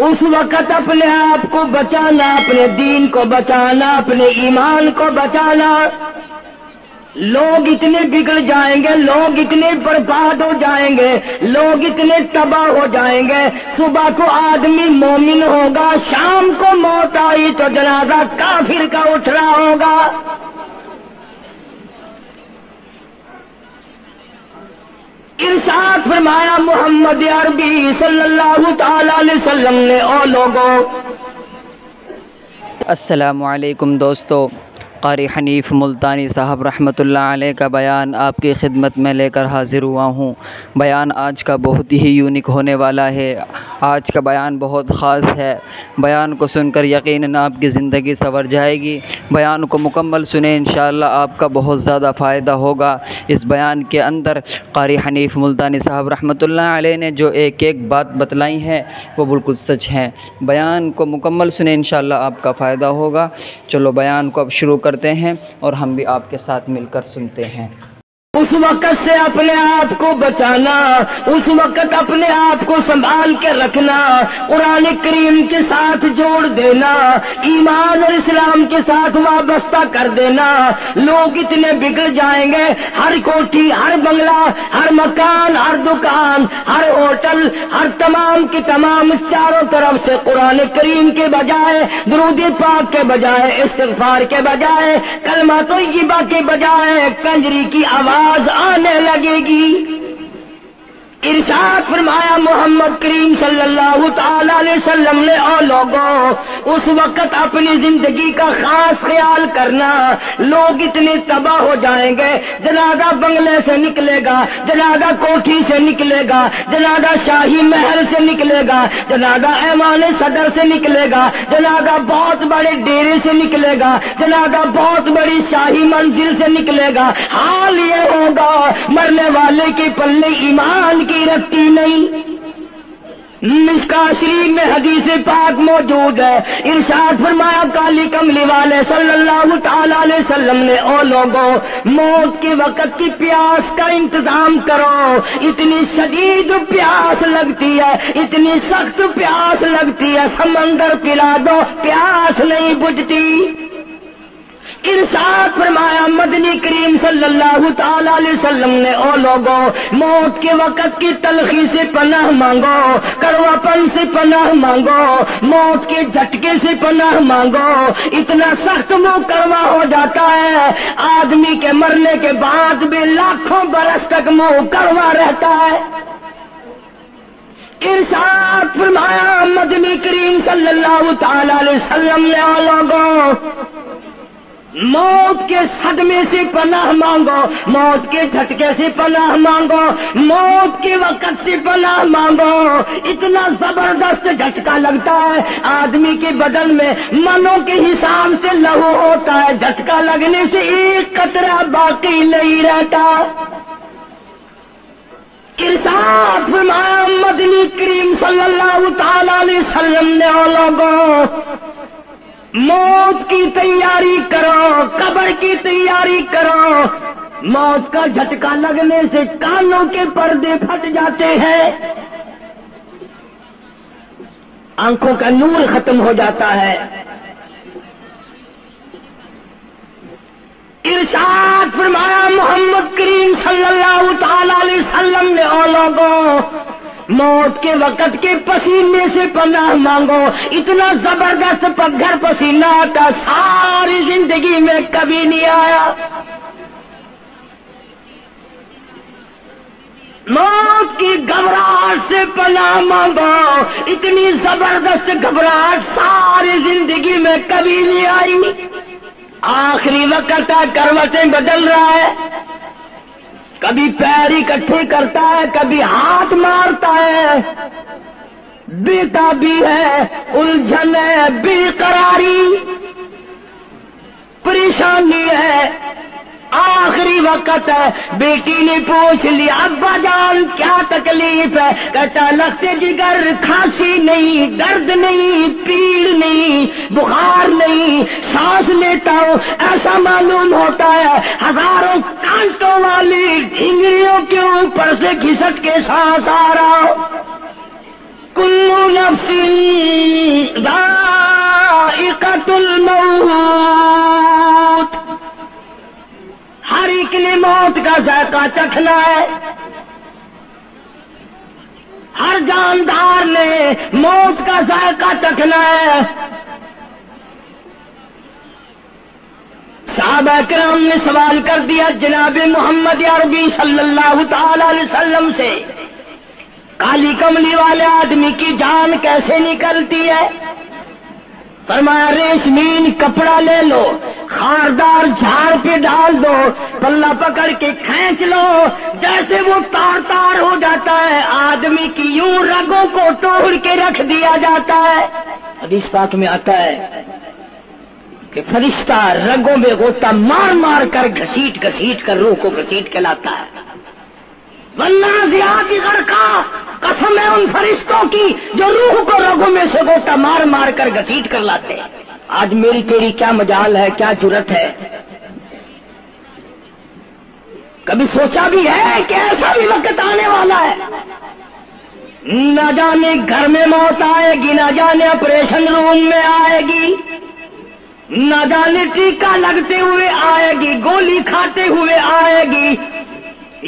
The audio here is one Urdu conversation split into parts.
اس وقت اپنے آپ کو بچانا، اپنے دین کو بچانا، اپنے ایمان کو بچانا۔ لوگ اتنے بگڑ جائیں گے، لوگ اتنے برباد ہو جائیں گے، لوگ اتنے تباہ ہو جائیں گے۔ صبح کو آدمی مومن ہوگا، شام کو موت آئی تو جنازہ کافر کا اٹھ رہا ہوگا۔ ارشاد فرمایا محمد عربی صلی اللہ تعالی علیہ وسلم نے، او لوگوں۔ السلام علیکم دوستو، قاری حنیف ملتانی صاحب رحمۃ اللہ علیہ کا بیان آپ کی خدمت میں لے کر حاضر ہوا ہوں۔ بیان آج کا بہت ہی یونیک ہونے والا ہے، آج کا بیان بہت خاص ہے۔ بیان کو سن کر یقیناً آپ کی زندگی سنور جائے گی۔ بیان کو مکمل سنیں، انشاءاللہ آپ کا بہت زیادہ فائدہ ہوگا۔ اس بیان کے اندر قاری حنیف ملتانی صاحب رحمۃ اللہ علیہ نے جو ایک ایک بات بتلائی ہے وہ بالکل سچ ہیں۔ بیان کو مکمل سنیں، انشاءاللہ آپ کا فائدہ ہوگا۔ چلو بیان کو اب شروع کرتے ہیں اور ہم بھی آپ کے ساتھ مل کر سنتے ہیں۔ اس وقت سے اپنے آپ کو بچانا، اس وقت اپنے آپ کو سنبھال کے رکھنا، قرآن کریم کے ساتھ جوڑ دینا، ایمان اور اسلام کے ساتھ وابستہ کر دینا۔ لوگ اتنے بگڑ جائیں گے، ہر کوٹھی، ہر بنگلہ، ہر مکان، ہر دکان، ہر ہوٹل، ہر تمام کی تمام چاروں طرف سے قرآن کریم کے بجائے، درود پاک کے بجائے، استغفار کے بجائے، کلمہ طیبہ کے بجائے کنجری کی آواز آنے لگے گی۔ ارشاد فرمایا محمد کریم صلی اللہ تعالی علیہ وسلم نے، او لوگوں، اس وقت اپنی زندگی کا خاص خیال کرنا۔ لوگ اتنے تباہ ہو جائیں گے، جنازہ بنگلے سے نکلے گا، جنازہ کوٹھی سے نکلے گا، جنازہ شاہی محل سے نکلے گا، جنازہ ایوان صدر سے نکلے گا، جنازہ بہت بڑے ڈیرے سے نکلے گا، جنازہ بہت بڑی شاہی منزل سے نکلے گا۔ حال یہ ہوگا مرنے والے کے پلے ایمان کی رکھتی نہیں۔ مشکاۃ شریف میں حدیث پاک موجود ہے، ارشاد فرمایا کالی کملی والے صلی اللہ تعالی علیہ وسلم نے، او لوگوں، موت کے وقت کی پیاس کا انتظام کرو۔ اتنی شدید پیاس لگتی ہے، اتنی سخت پیاس لگتی ہے، سمندر پلا دو پیاس نہیں بجھتی۔ ارشاد فرمایا مدنی کریم صلی اللہ تعالی علیہ وسلم نے، او لوگوں، موت کے وقت کی تلخی سے پناہ مانگو، کڑوا پن سے پناہ مانگو، موت کے جھٹکے سے پناہ مانگو۔ اتنا سخت منہ کڑوا ہو جاتا ہے، آدمی کے مرنے کے بعد بھی لاکھوں برس تک منہ کڑوا رہتا ہے۔ ارشاد فرمایا مدنی کریم صلی اللہ تعالی علیہ وسلم نے، او لوگوں، موت کے صدمے سے پناہ مانگو، موت کے جھٹکے سے پناہ مانگو، موت کے وقت سے پناہ مانگو۔ اتنا زبردست جھٹکا لگتا ہے، آدمی کے بدن میں منوں کے حساب سے لہو ہوتا ہے، جھٹکا لگنے سے ایک قطرہ باقی نہیں رہتا۔ ارشاد فرمایا مدنی کریم صلی اللہ تعالی علیہ وسلم نے، او لوگوں، موت کی تیاری کرو، قبر کی تیاری کرو۔ موت کا جھٹکا لگنے سے کانوں کے پردے پھٹ جاتے ہیں، آنکھوں کا نور ختم ہو جاتا ہے۔ ارشاد فرمایا محمد کریم صلی اللہ تعالی علیہ وسلم نے، او لوگوں، موت کے وقت کے پسینے سے پناہ مانگو۔ اتنا زبردست پگھر پسینہ آتا ساری زندگی میں کبھی نہیں آیا۔ موت کی گھبراہٹ سے پناہ مانگو، اتنی زبردست گھبراہٹ ساری زندگی میں کبھی نہیں آئی۔ آخری وقت ہے، کروٹیں بدل رہا ہے، کبھی پیر اکٹھے کرتا ہے، کبھی ہاتھ مارتا ہے، بیٹا بھی ہے، الجھن ہے، بے قراری، پریشانی ہے۔ آخری وقت ہے، بیٹی نے پوچھ لیا ابا جان کیا تکلیف ہے؟ کہتا لگتے جگر، کھانسی نہیں، درد نہیں، پیڑ نہیں، بخار نہیں، سانس لیتا ہوں ایسا معلوم ہوتا ہے ہزاروں کانٹوں والی ڈھنگریوں کے اوپر سے گھسٹ کے سانس آ رہا ہو۔ کلو نفس نفس ذائقۃ الموت، ہر ایک نے موت کا ذائقہ چکھنا ہے، ہر جاندار نے موت کا ذائقہ چکھنا ہے۔ صحابہ کرام نے سوال کر دیا جناب محمد عربی صلی اللہ تعالی علیہ وسلم سے، کالی کملی والے آدمی کی جان کیسے نکلتی ہے؟ فرمایا ریشمین کپڑا لے لو، خاردار جھاڑ پہ ڈال دو، پلہ پکڑ کے کھینچ لو، جیسے وہ تار تار ہو جاتا ہے آدمی کی یوں رگوں کو توڑ کے رکھ دیا جاتا ہے۔ حدیث پاک میں آتا ہے کہ فرشتہ رگوں میں غوطہ مار مار کر گھسیٹ گھسیٹ کر روح کو گھسیٹ کے لاتا ہے۔ والنازعات غرقا، قسم ہے ان فرشتوں کی جو روح کو رگوں میں سے غوطہ مار مار کر گھسیٹ کر لاتے ہیں۔ آج میری تیری کیا مجال ہے، کیا جرت ہے؟ کبھی سوچا بھی ہے کہ ایسا بھی وقت آنے والا ہے، نہ جانے گھر میں موت آئے گی، نہ جانے آپریشن روم میں آئے گی، نہ جانے ٹیکہ لگتے ہوئے آئے گی، گولی کھاتے ہوئے آئے گی،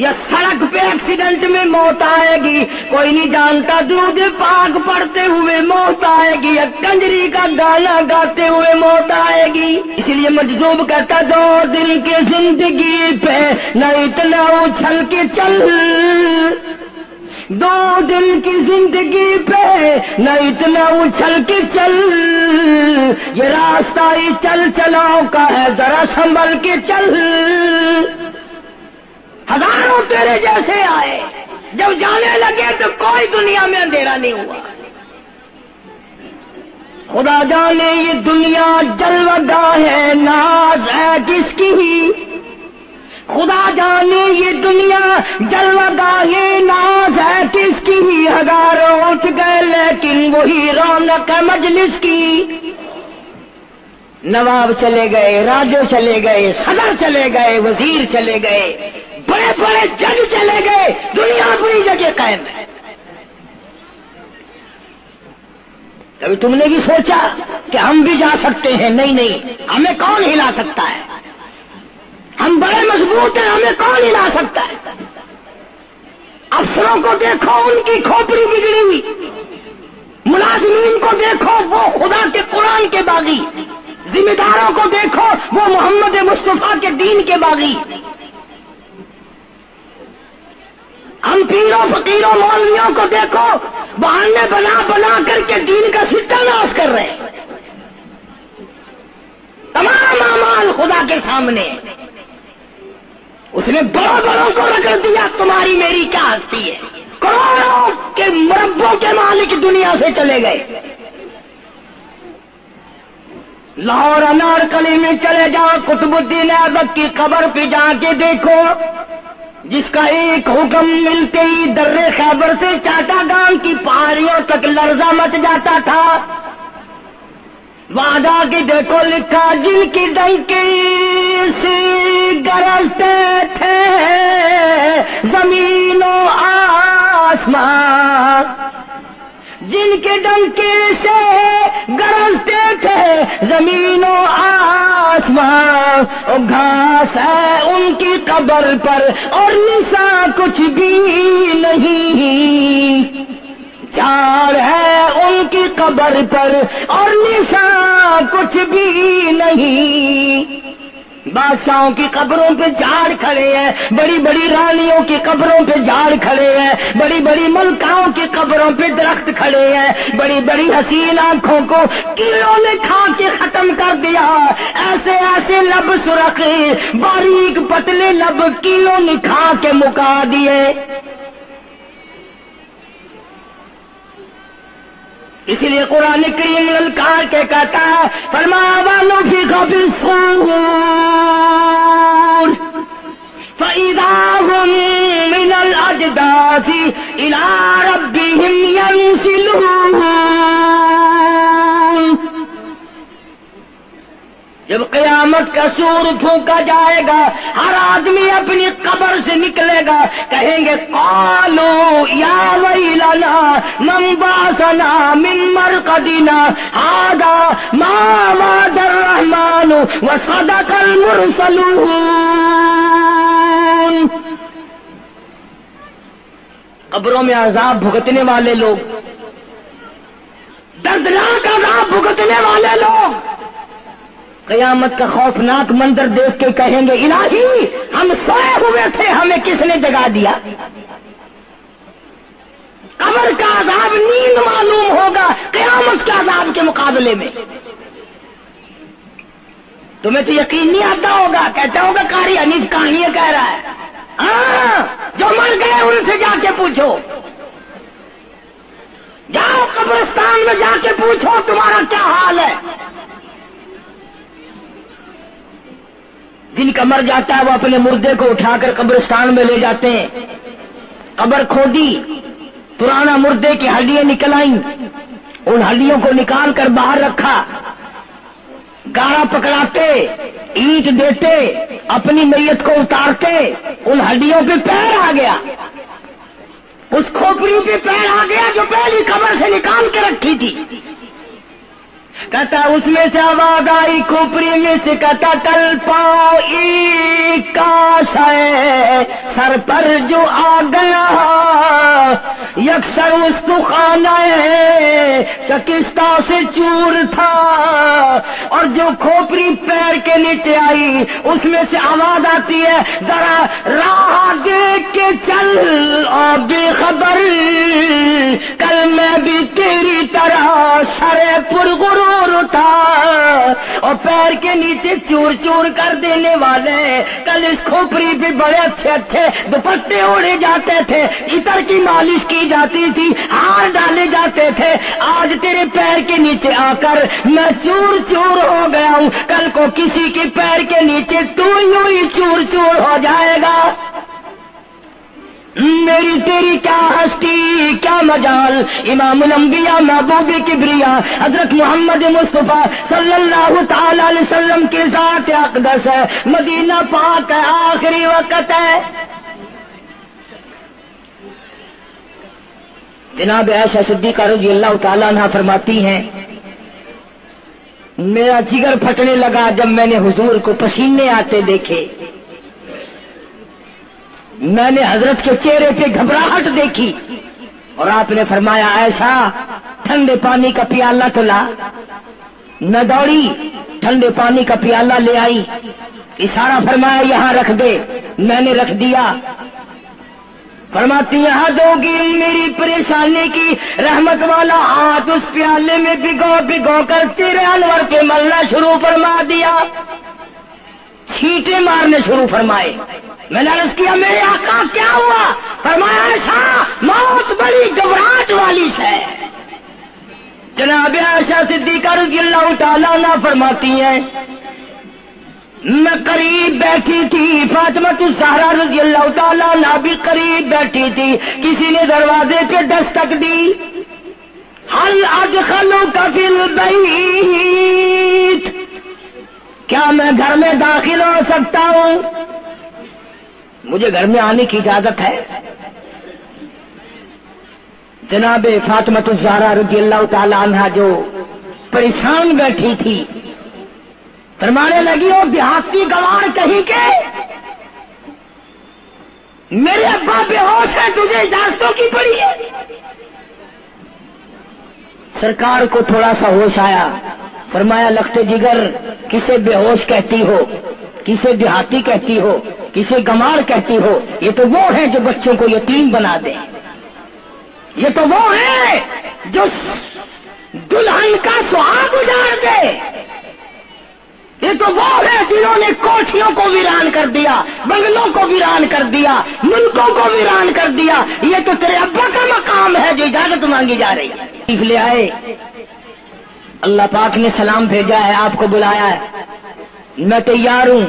یا سڑک پہ ایکسیڈنٹ میں موت آئے گی، کوئی نہیں جانتا، درود پاک پڑھتے ہوئے موت آئے گی، یا کنجری کا گانا گاتے ہوئے موت آئے گی۔ اس لیے مجذوب کہتا 2 دن کی زندگی پہ نہ اتنا اچھل کے چل، 2 دن کی زندگی پہ نہ اتنا اچھل کے چل، یہ راستہ ہی چل چلاؤ کا ہے، ذرا سنبھل کے چل۔ ہزاروں تیرے جیسے آئے، جب جانے لگے تو کوئی دنیا میں اندھیرا نہیں ہوا۔ خدا جانے یہ دنیا جلوہ گاہ ہے، ناز ہے کس کی؟ خدا جانے یہ دنیا جلوہ گاہ ہے، ناز ہے کس کی؟ ہزاروں اٹھ گئے لیکن وہی رونق ہے مجلس کی۔ نواب چلے گئے، راجے چلے گئے، صدر چلے گئے، وزیر چلے گئے، بڑے بڑے جج چلے گئے، دنیا بری جگہ قائم ہے۔ کبھی تم نے بھی سوچا کہ ہم بھی جا سکتے ہیں؟ نہیں، ہمیں کون ہلا سکتا ہے؟ ہم بڑے مضبوط ہیں، ہمیں کون ہلا سکتا ہے؟ افسروں کو دیکھو، ان کی کھوپڑی بگڑی ہوئی، ملازمین کو دیکھو وہ خدا کے قرآن کے باغی، ذمہ داروں کو دیکھو وہ محمد مصطفیٰ کے دین کے باغی۔ ہم پیروں فقیروں مولویوں کو دیکھو بہانے بنا بنا کر کے دین کا ستہ ناش کر رہے ہیں۔ تمام اعمال خدا کے سامنے، اس نے بڑوں بڑوں کو رگڑ دیا، تمہاری میری کیا ہستی ہے؟ کروڑوں کے مربوں کے مالک دنیا سے چلے گئے۔ لاہور انارکلی میں چلے جاؤ، قطب الدین ایبک کی قبر پہ جا کے دیکھو، جس کا ایک حکم ملتے ہی در خیبر سے چاٹا گام کی پہاڑیوں تک لرزہ مچ جاتا تھا۔ وہاں جا کے دیکھو لکھا جن کی ڈنکی سے گرجتے تھے زمین و آسمان، جن کے ڈنکی سے گرجتے تھے زمین و آسمان، گھاس ہے ان کی قبر پر اور نشان کچھ بھی نہیں، جھاڑ ہے ان کی قبر پر اور نشان کچھ بھی نہیں۔ بادشاہوں کی قبروں پہ جھاڑ کھڑے ہیں، بڑی بڑی رانیوں کی قبروں پہ جھاڑ کھڑے ہیں، بڑی بڑی ملکاؤں کی قبروں پہ درخت کھڑے ہیں، بڑی بڑی حسین آنکھوں کو کیڑوں نے کھا کے ختم کر دیا، ایسے ایسے لب سرخ باریک پتلے لب کیڑوں نے کھا کے مکا دیے۔ اسی لیے قرآن کریم للکار کے کہتا ہے، فرمایا وَنُفِخَ فِي الصُّورِ فَإِذَا هُم مِّنَ الْأَجْدَاثِ إِلَىٰ رَبِّهِمْ يَنسِلُونَ۔ جب قیامت قیامت کا سور پھونکا جائے گا، ہر آدمی اپنی قبر سے نکلے گا، کہیں گے قالوا یا ویلنا من بعثنا من مرقدنا هذا ما وعد الرحمن وصدق المرسلون۔ قبروں میں عذاب بھگتنے والے لوگ، دردناک عذاب بھگتنے والے لوگ قیامت کا خوفناک منظر دیکھ کے کہیں گے الہی ہم سوئے ہوئے تھے، ہمیں کس نے جگا دیا؟ قبر کا عذاب نیند معلوم ہوگا قیامت کے عذاب کے مقابلے میں۔ تمہیں تو یقین نہیں آتا ہوگا، کہتا ہوگا قاری حنیف کہانیاں کہہ رہا ہے۔ ہاں، جو مر گئے ان سے جا کے پوچھو، جاؤ قبرستان میں جا کے پوچھو تمہارا کیا حال ہے۔ جن کا مر جاتا ہے وہ اپنے مردے کو اٹھا کر قبرستان میں لے جاتے ہیں، قبر کھودی، پرانا مردے کی ہڈیاں نکل آئیں، ان ہڈیوں کو نکال کر باہر رکھا، گارا پکڑاتے، اینٹ دیتے، اپنی میت کو اتارتے، ان ہڈیوں پہ پیر آ گیا، اس کھوپڑی پہ پیر آ گیا جو پہلی قبر سے نکال کے رکھی تھی۔ کہتا اس میں سے آواز آئی کھوپڑی میں سے، کہتا کل پاؤ کاش ہے سر پر جو آ گیا، یکسر استخانہ شکستہ سے چور تھا، اور جو کھوپڑی پیر کے نیچے آئی اس میں سے آواز آتی ہے ذرا راہ دیکھ کے چل اور بے خبر، کل میں بھی تیری طرح سرے پرغرور تھا، اور پیر کے نیچے چور چور کر دینے والے، کل اس کھوپڑی پہ بڑے اچھے اچھے دوپٹے اوڑے جاتے تھے، عطر کی مالش کی جاتی تھی، ہار ڈالے جاتے تھے، آج تیرے پیر کے نیچے آ کر میں چور چور ہو گیا ہوں، کل کو کسی کے پیر کے نیچے تو یوں ہی چور چور ہو جائے گا۔ میری تیری کیا ہستی کیا مجال، امام الانبیاء محبوب کبریا حضرت محمد مصطفیٰ صلی اللہ تعالی علیہ وسلم کی ذات اقدس ہے، مدینہ پاک ہے، آخری وقت ہے۔ جناب عائشہ صدیقہ رضی اللہ تعالیٰ عنہ فرماتی ہیں میرا جگر پھٹنے لگا جب میں نے حضور کو پسینے آتے دیکھے، میں نے حضرت کے چہرے پہ گھبراہٹ دیکھی، اور آپ نے فرمایا عائشہ ٹھنڈے پانی کا پیالہ تو لا، نہ دوڑی ٹھنڈے پانی کا پیالہ لے آئی، اشارہ فرمایا یہاں رکھ دے، میں نے رکھ دیا، فرماتی یہاں دو گی میری پریشانی کی رحمت والا ہاتھ اس پیالے میں بھگو بھگو کر چہرے انور کے ملنا شروع فرما دیا، چھینٹے مارنے شروع فرمائے۔ میں نے عرض کیا میرے آقا کیا ہوا؟ فرمایا عائشہ موت بڑی گھبراہٹ والی ہے۔ جناب عائشہ صدیقہ رضی اللہ تعالیٰ عنہ فرماتی ہیں میں قریب بیٹھی تھی، فاطمہ الزہرا رضی اللہ تعالیٰ عنہ بھی قریب بیٹھی تھی، کسی نے دروازے پہ دستک دی، هل ادخلوک فی البیت، کیا میں گھر میں داخل ہو سکتا ہوں؟ مجھے گھر میں آنے کی اجازت ہے؟ جناب فاطمہ الزہرا رضی اللہ تعالی عنہا جو پریشان بیٹھی تھی فرمانے لگی وہ دیہاتی گوار کہیں کے میرے ابا بے ہوش ہے، تجھے اجازتوں کی پڑی ہے؟ سرکار کو تھوڑا سا ہوش آیا، فرمایا لخت جگر کسے بے ہوش کہتی ہو، کسے دیہاتی کہتی ہو، کسے گمار کہتی ہو؟ یہ تو وہ ہیں جو بچوں کو یتیم بنا دیں، یہ تو وہ ہیں جو دلہن کا سہاگ اجاڑ دے، یہ تو وہ ہیں جنہوں نے کوٹھیوں کو ویران کر دیا، بنگلوں کو ویران کر دیا، ملکوں کو ویران کر دیا۔ یہ تو تیرے ابا کا مقام ہے جو اجازت مانگی جا رہی ہے۔ لے آئے، اللہ پاک نے سلام بھیجا ہے، آپ کو بلایا ہے، میں تیار ہوں۔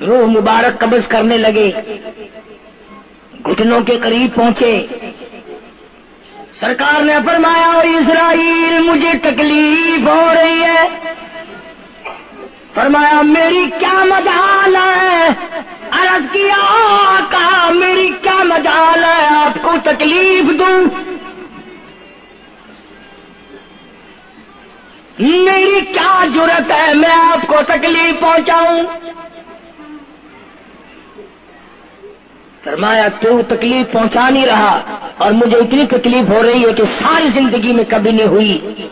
روح مبارک قبض کرنے لگے، گھٹنوں کے قریب پہنچے، سرکار نے فرمایا اسرائیل مجھے تکلیف ہو رہی ہے. فرمایا میری کیا مجال ہے؟ عرض کیا آقا میری کیا مجال ہے آپ کو تکلیف دوں؟ میری کیا جرت ہے میں آپ کو تکلیف پہنچاؤں؟ فرمایا تو تکلیف پہنچا نہیں رہا اور مجھے اتنی تکلیف ہو رہی ہے کہ ساری زندگی میں کبھی نہیں ہوئی.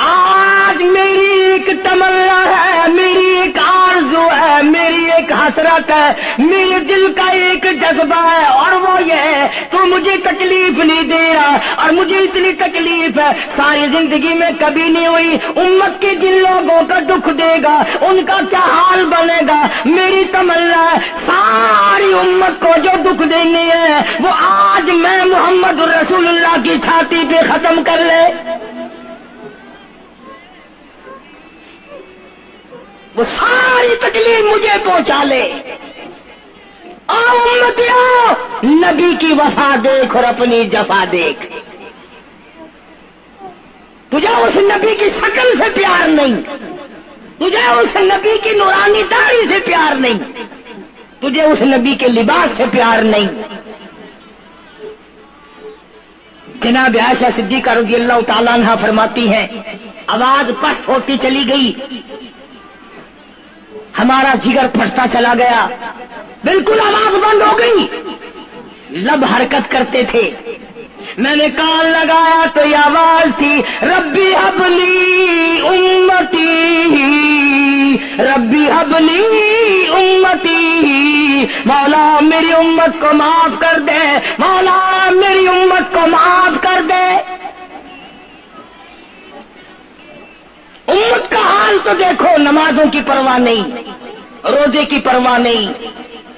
آج میری ایک تمنا ہے، میری ایک آرزو ہے، میری ایک حسرت ہے، میرے دل کا ایک جذبہ ہے اور وہ یہ ہے تو مجھے تکلیف نہیں دے رہا اور مجھے اتنی تکلیف ہے ساری زندگی میں کبھی نہیں ہوئی. امت کے جن لوگوں کا دکھ دے گا ان کا کیا حال بنے گا؟ میری تمنا ہے ساری امت کو جو دکھ دینی ہے وہ آج میں محمد رسول اللہ کی چھاتی پہ ختم کر لے. وہ ساری تکلیف مجھے پہنچا لے. اور امتیوں نبی کی وفا دیکھ اور اپنی جفا دیکھ. تجھے اس نبی کی شکل سے پیار نہیں، تجھے اس نبی کی نورانی داڑھی سے پیار نہیں، تجھے اس نبی کے لباس سے پیار نہیں. جناب عائشہ صدیقہ رضی اللہ تعالیٰ عنہا فرماتی ہیں آواز پست ہوتی چلی گئی، ہمارا جگر پھٹتا چلا گیا، بالکل آواز بند ہو گئی، لب حرکت کرتے تھے. میں نے کان لگایا تو یہ آواز تھی ربی حبلی امتی، ربی حبلی امتی، مولا میری امت کو معاف کر دے، مولا میری امت کو معاف کر دے. امت کا حال تو دیکھو، نمازوں کی پرواہ نہیں، روزے کی پرواہ نہیں،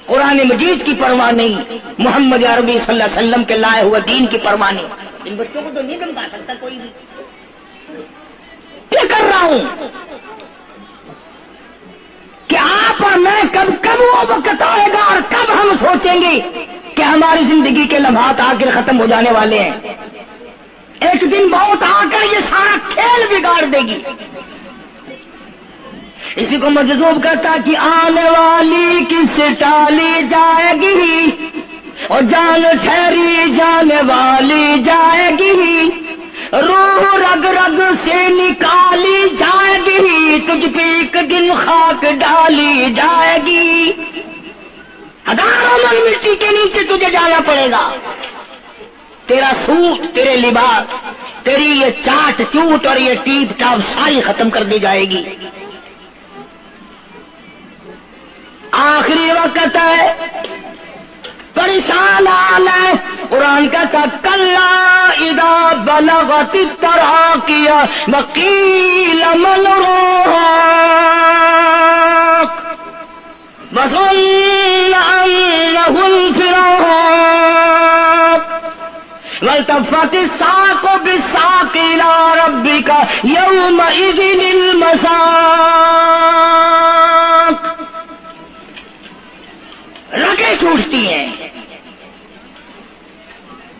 قرآن مجید کی پرواہ نہیں، محمد عربی صلی اللہ علیہ وسلم کے لائے ہوئے دین کی پرواہ نہیں. ان بچوں کو تو نہیں دمکا سکتا کوئی بھی. کیا کر رہا ہوں کہ آپ اور میں کب وہ وقت آئے گا اور کب ہم سوچیں گے کہ ہماری زندگی کے لمحات آ کر ختم ہو جانے والے ہیں. ایک دن بہت آ کر یہ سارا کھیل بگاڑ دے گی. اسی کو مجذوب کرتا کہ آنے والی کس سے ٹالی جائے گی اور جان ٹھہری جانے والی جائے گی، روح رگ رگ سے نکالی جائے گی، تجھ پہ ایک دن خاک ڈالی جائے گی. ہزاروں من مٹی کے نیچے تجھے جانا پڑے گا. تیرا سوٹ، تیرے لباس، تیری یہ چاٹ چوٹ اور یہ ٹیپ ٹاپ ساری ختم کر دی جائے گی. آخری وقت ہے، پریشان حال ہے. قرآن کہتا کلا اذا بلغت التراقی وقیل من راق وظن انه الفراق والتفت الساق بالساق الى ربك يومئذ المساق. رگیں چھوٹتی ہیں،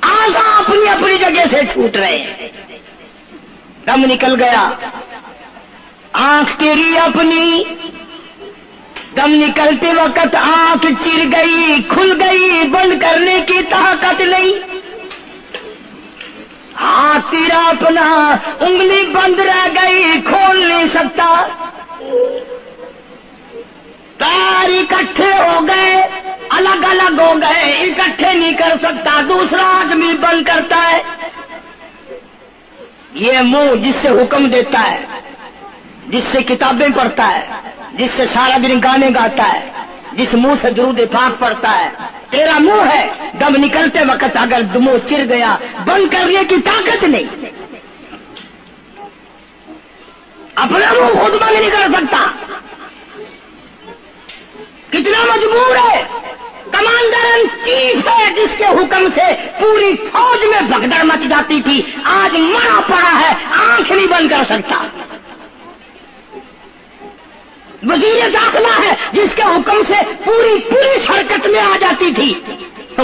آزا اپنی اپنی جگہ سے چھوٹ رہے ہیں. دم نکل گیا، آنکھ تیری اپنی، دم نکلتے وقت آنکھ چر گئی، کھل گئی، بند کرنے کی طاقت نہیں. ہاتھ تیرا اپنا، انگلی بند رہ گئی، کھول نہیں سکتا. پیر اکٹھے ہو گئے، الگ الگ ہو گئے، اکٹھے نہیں کر سکتا. دوسرا آدمی بند کرتا ہے. یہ منہ جس سے حکم دیتا ہے، جس سے کتابیں پڑھتا ہے، جس سے سارا دن گانے گاتا ہے، جس منہ سے درود پاک پڑھتا ہے، تیرا منہ ہے. دم نکلتے وقت اگر منہ چر گیا، بند کرنے کی طاقت نہیں. اپنا منہ خود بند نہیں کر سکتا. کتنا مجبور ہے. کمانڈر ان چیف ہے جس کے حکم سے پوری فوج میں بھگدڑ مچ جاتی تھی، آج مرا پڑا ہے، آنکھ نہیں بند کر سکتا. وزیر داخلہ ہے جس کے حکم سے پوری حرکت میں آ جاتی تھی،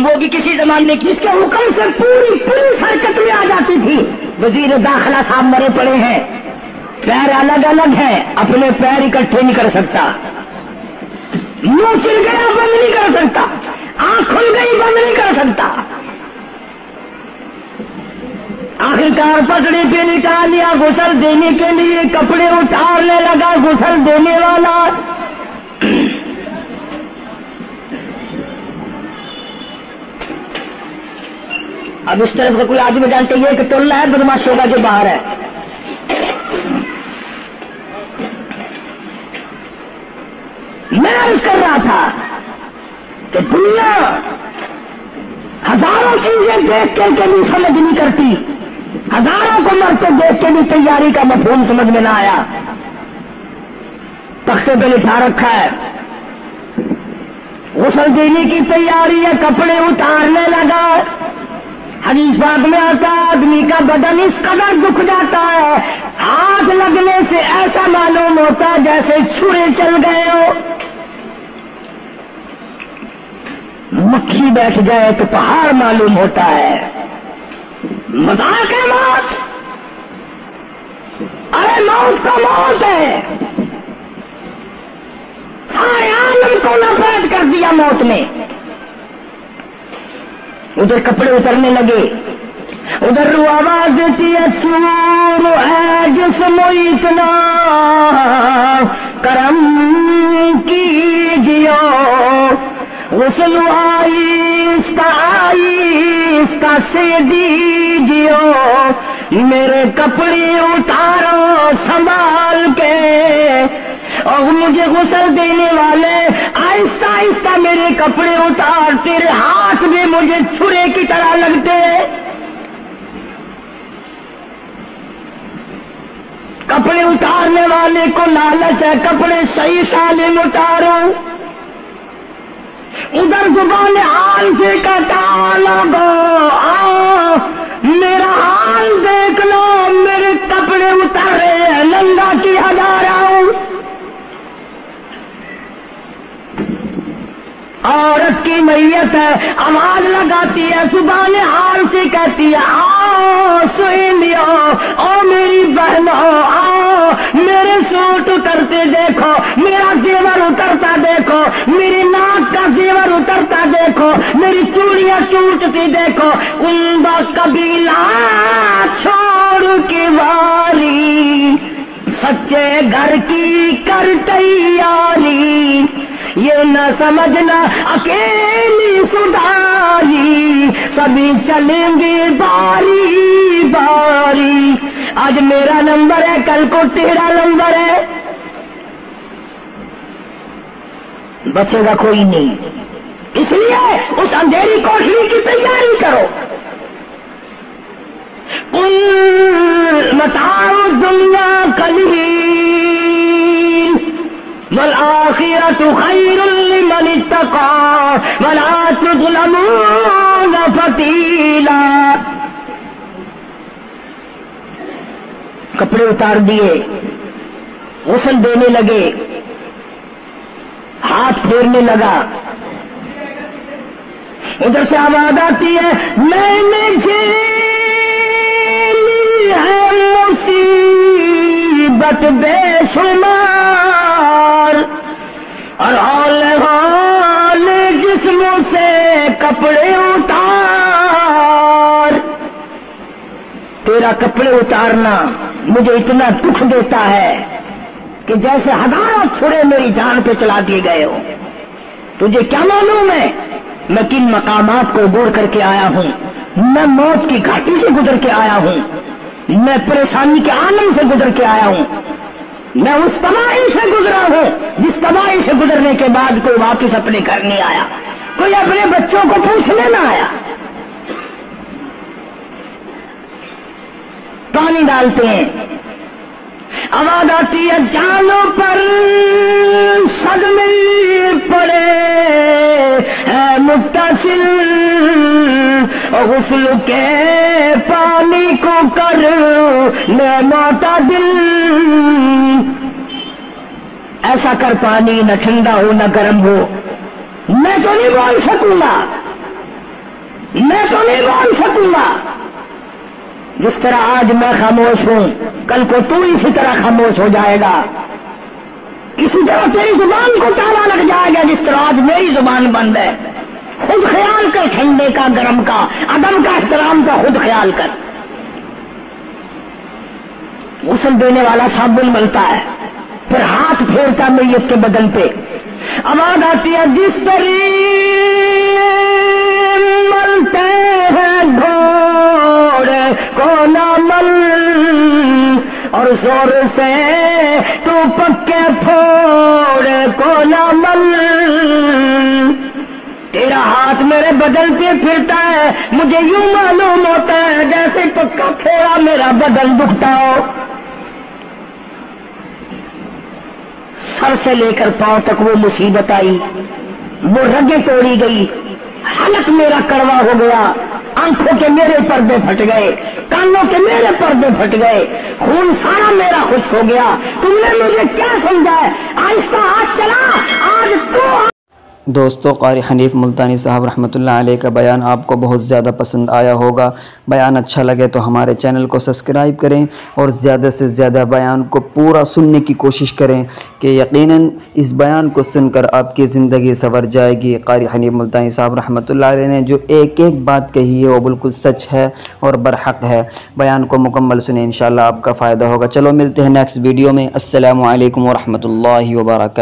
وہ بھی کسی زمانے کی، اس کے حکم سے پوری پولیس حرکت میں آ جاتی تھی۔ وزیر داخلہ صاحب مرے پڑے ہیں، پیر الگ الگ ہیں، اپنے پیر اکٹھے نہیں کر سکتا، منہ چل گیا بند نہیں کر سکتا، آنکھ کھل گئی بند نہیں کر سکتا، آخرکار پٹڑی پہ لٹا لیا غسل دینے کے لیے، کپڑے اتارنے لگا غسل دینے والا۔ اب اس طرف کا کوئی آدمی جانتے یہ کہ ٹولنا ہے بدماش ہوگا جو باہر ہے۔ میں عرض کر رہا تھا کہ دنیا ہزاروں چیزیں دیکھ کے بھی سمجھ نہیں کرتی، ہزاروں کو مرتے دیکھ کے بھی تیاری کا مفہوم سمجھ میں نہ آیا۔ تختے پہ لکھا رکھا ہے غسل دینے کی تیاری ہے، کپڑے اتارنے لگا۔ حدیث پاک میں آتا ہے آدمی کا بدن اس قدر دکھ جاتا ہے، ہاتھ لگنے سے ایسا معلوم ہوتا ہے جیسے چھرے چل گئے ہو، مکھی بیٹھ جائے تو پہاڑ معلوم ہوتا ہے۔ مذاق ہے موت، ارے موت کا موت ہے، سارے عالم کو لپیٹ کر دیا موت نے۔ ادھر کپڑے اترنے لگے، ادھر رو آواز دیتی ہے چور ہے جسم اتنا کرم کیجیو، غسل آہستہ آہستہ سے دیجیو، میرے کپڑے اتارو سنبھال کے، اور مجھے غسل دینے والے آہستہ آہستہ میرے کپڑے اتار، تیرے ہاتھ بھی مجھے چھرے کی طرح لگتے، کپڑے اتارنے والے کو لالچ ہے کپڑے صحیح سالم اتارو، ادھر زبان حال سے کہتا لوگو آؤ میرا حال دیکھ لو، میرے کپڑے اتارے ہیں، ننگا کیا جا رہا ہوں۔ عورت کی میت ہے، آواز لگاتی ہے، زبان حال سے کہتی ہے آؤ سہیلیو، او میری بہنوں آؤ، میرے سوٹ اترتے دیکھو، میرا زیور اترتا دیکھو، میری ناک کا زیور اترتا دیکھو، میری چوڑیاں ٹوٹتی دیکھو، کنبا قبیلہ چھوڑ کے واری، سچے گھر کی کر تیاری، یہ نہ سمجھنا اکیلی سدھاری، سبھی چلیں گے باری باری، آج میرا نمبر ہے کل کو تیرا نمبر ہے، بچے گا کوئی نہیں، اس لیے اس اندھیری کوٹری کی تیاری کرو۔ متاع الدنیا قلیل والآخرۃ خیر لمن اتقى ولا تظلمون فتیلا۔ کپڑے اتار دیے، غسل دینے لگے، ہاتھ پھیرنے لگا، ادھر سے آواز آتی ہے میں نے جھیلی ہے مصیبت بے شمار، اور حال جسم سے کپڑے اتار، تیرا کپڑے اتارنا مجھے اتنا دکھ دیتا ہے کہ جیسے ہزاروں چھڑے میری جان پہ چلا دیے گئے ہو۔ تجھے کیا معلوم ہے میں کن مقامات کو عبور کر کے آیا ہوں، میں موت کی گھاٹی سے گزر کے آیا ہوں، میں پریشانی کے عالم سے گزر کے آیا ہوں، میں اس تباہی سے گزرا ہوں جس تباہی سے گزرنے کے بعد کوئی واپس اپنے گھر نہیں آیا، کوئی اپنے بچوں کو پوچھنے نہ آیا۔ پانی ڈالتے ہیں، آواز آتی ہے جانوں پر صدمے پڑے ہے متصل، غسل کے پانی کو کر میں معتدل، ایسا کر پانی نہ ٹھنڈا ہو نہ گرم ہو، میں تو نہیں بول سکوں گا، میں تو نہیں بول سکوں گا. جس طرح آج میں خاموش ہوں کل کو تو اسی طرح خاموش ہو جائے گا. اسی طرح تیری زبان کو تالا لگ جائے گا جس طرح آج میری زبان بند ہے. خود خیال کر، ٹھنڈے کا، گرم کا، ادب کا، احترام کا خود خیال کر. غسل دینے والا صابن ملتا ہے، پھر ہاتھ پھیرتا میت کے بدن پہ، آواز آتی ہے جس طرح ملتے ہیں گھوڑے کو نہ مل، اور زور سے تو پکے پھوڑے کو نہ مل. تیرا ہاتھ میرے بدن پہ پھرتا ہے، مجھے یوں معلوم ہوتا ہے جیسے پکا پھوڑا میرا بدن دکھتا ہو. سر سے لے کر پاؤں تک وہ مصیبت آئی، وہ رگیں توڑی گئی، حلق میرا کڑوا ہو گیا، آنکھوں کے میرے پردے پھٹ گئے، کانوں کے میرے پردے پھٹ گئے، خون سارا میرا خشک ہو گیا. تم نے مجھے کیا سمجھا ہے؟ آہستہ ہاتھ چلا. آج تو دوستو، قاری حنیف ملتانی صاحب رحمۃ اللہ علیہ کا بیان آپ کو بہت زیادہ پسند آیا ہوگا. بیان اچھا لگے تو ہمارے چینل کو سبسکرائب کریں اور زیادہ سے زیادہ بیان کو پورا سننے کی کوشش کریں کہ یقیناً اس بیان کو سن کر آپ کی زندگی سنور جائے گی. قاری حنیف ملتانی صاحب رحمۃ اللہ علیہ نے جو ایک ایک بات کہی ہے وہ بالکل سچ ہے اور برحق ہے. بیان کو مکمل سنیں، انشاءاللہ آپ کا فائدہ ہوگا. چلو ملتے ہیں نیکسٹ ویڈیو میں. السلام علیکم ورحمۃ اللہ وبرکاتہ.